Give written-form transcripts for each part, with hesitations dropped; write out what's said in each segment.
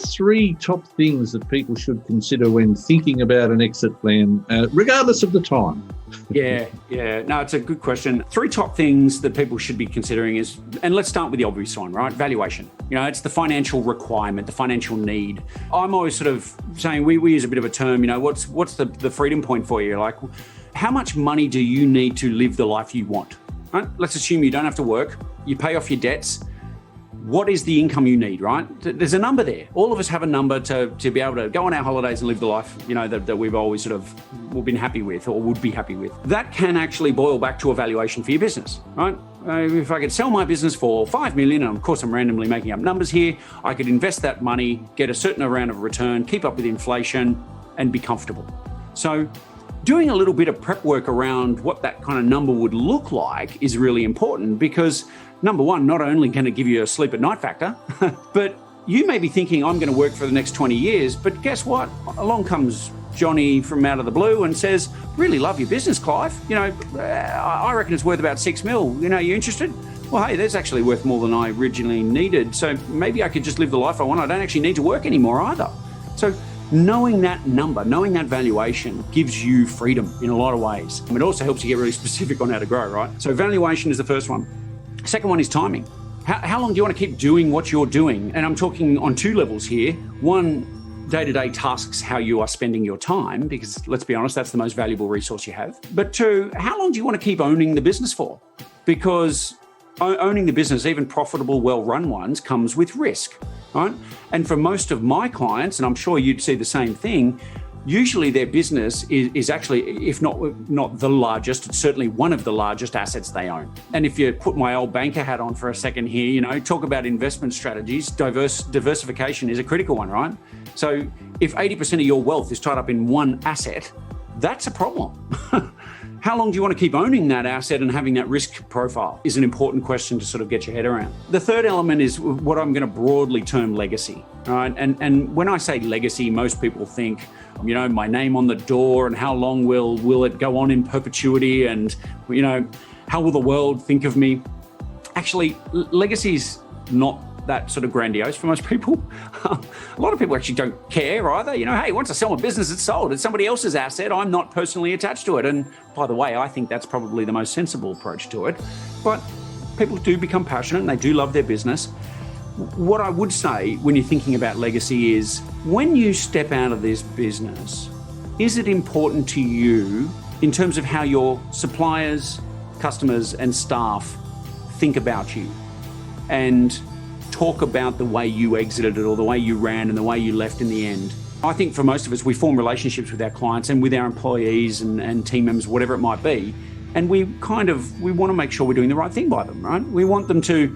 the three top things that people should consider when thinking about an exit plan, regardless of the time? Yeah. No, it's a good question. Three top things that people should be considering is, and let's start with the obvious one, right? Valuation. It's the financial requirement, the financial need. I'm always sort of saying, we use a bit of a term, what's the freedom point for you? Like, how much money do you need to live the life you want? Right? Let's assume you don't have to work, you pay off your debts. What is the income you need, right? There's a number there. All of us have a number to be able to go on our holidays and live the life, that we've always sort of been happy with or would be happy with. That can actually boil back to a valuation for your business, right? If I could sell my business for $5 million, and of course I'm randomly making up numbers here, I could invest that money, get a certain amount of return, keep up with inflation, and be comfortable. So doing a little bit of prep work around what that kind of number would look like is really important because number one, not only can it give you a sleep at night factor, but you may be thinking, I'm going to work for the next 20 years. But guess what? Along comes Johnny from out of the blue and says, really love your business, Clive. I reckon it's worth about $6 million. You interested? Well, hey, that's actually worth more than I originally needed. So maybe I could just live the life I want. I don't actually need to work anymore either. So knowing that number, knowing that valuation gives you freedom in a lot of ways. It also helps you get really specific on how to grow, right? So valuation is the first one. Second one is timing. How long do you want to keep doing what you're doing? And I'm talking on two levels here. One, day-to-day tasks, how you are spending your time, because let's be honest, that's the most valuable resource you have. But two, how long do you want to keep owning the business for? Because owning the business, even profitable, well-run ones, comes with risk, right? And for most of my clients, and I'm sure you'd see the same thing, usually their business is actually, if not the largest, it's certainly one of the largest assets they own. And if you put my old banker hat on for a second here, talk about investment strategies, diversification is a critical one, right? So if 80% of your wealth is tied up in one asset, that's a problem. How long do you want to keep owning that asset and having that risk profile is an important question to sort of get your head around. The third element is what I'm going to broadly term legacy, right? And when I say legacy, most people think, my name on the door and how long will it go on in perpetuity and, how will the world think of me? Actually, legacy is not that sort of grandiose for most people. A lot of people actually don't care either. Hey, once I sell my business, it's sold. It's somebody else's asset. I'm not personally attached to it. And by the way, I think that's probably the most sensible approach to it. But people do become passionate and they do love their business. What I would say when you're thinking about legacy is when you step out of this business, is it important to you in terms of how your suppliers, customers, and staff think about you and talk about the way you exited it or the way you ran and the way you left in the end? I think for most of us, we form relationships with our clients and with our employees and team members, whatever it might be. And we want to make sure we're doing the right thing by them, right? We want them to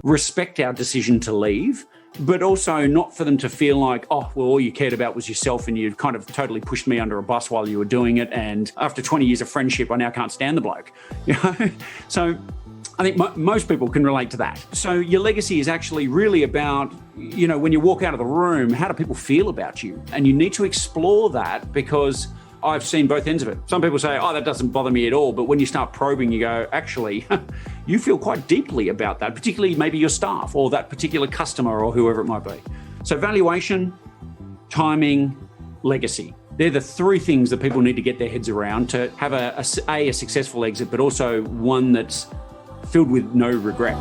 respect our decision to leave, but also not for them to feel like, all you cared about was yourself and you kind of totally pushed me under a bus while you were doing it. And after 20 years of friendship, I now can't stand the bloke. So I think most people can relate to that. So your legacy is actually really about, when you walk out of the room, how do people feel about you? And you need to explore that because I've seen both ends of it. Some people say, that doesn't bother me at all. But when you start probing, you go, actually, you feel quite deeply about that, particularly maybe your staff or that particular customer or whoever it might be. So valuation, timing, legacy. They're the three things that people need to get their heads around to have a successful exit, but also one that's filled with no regret.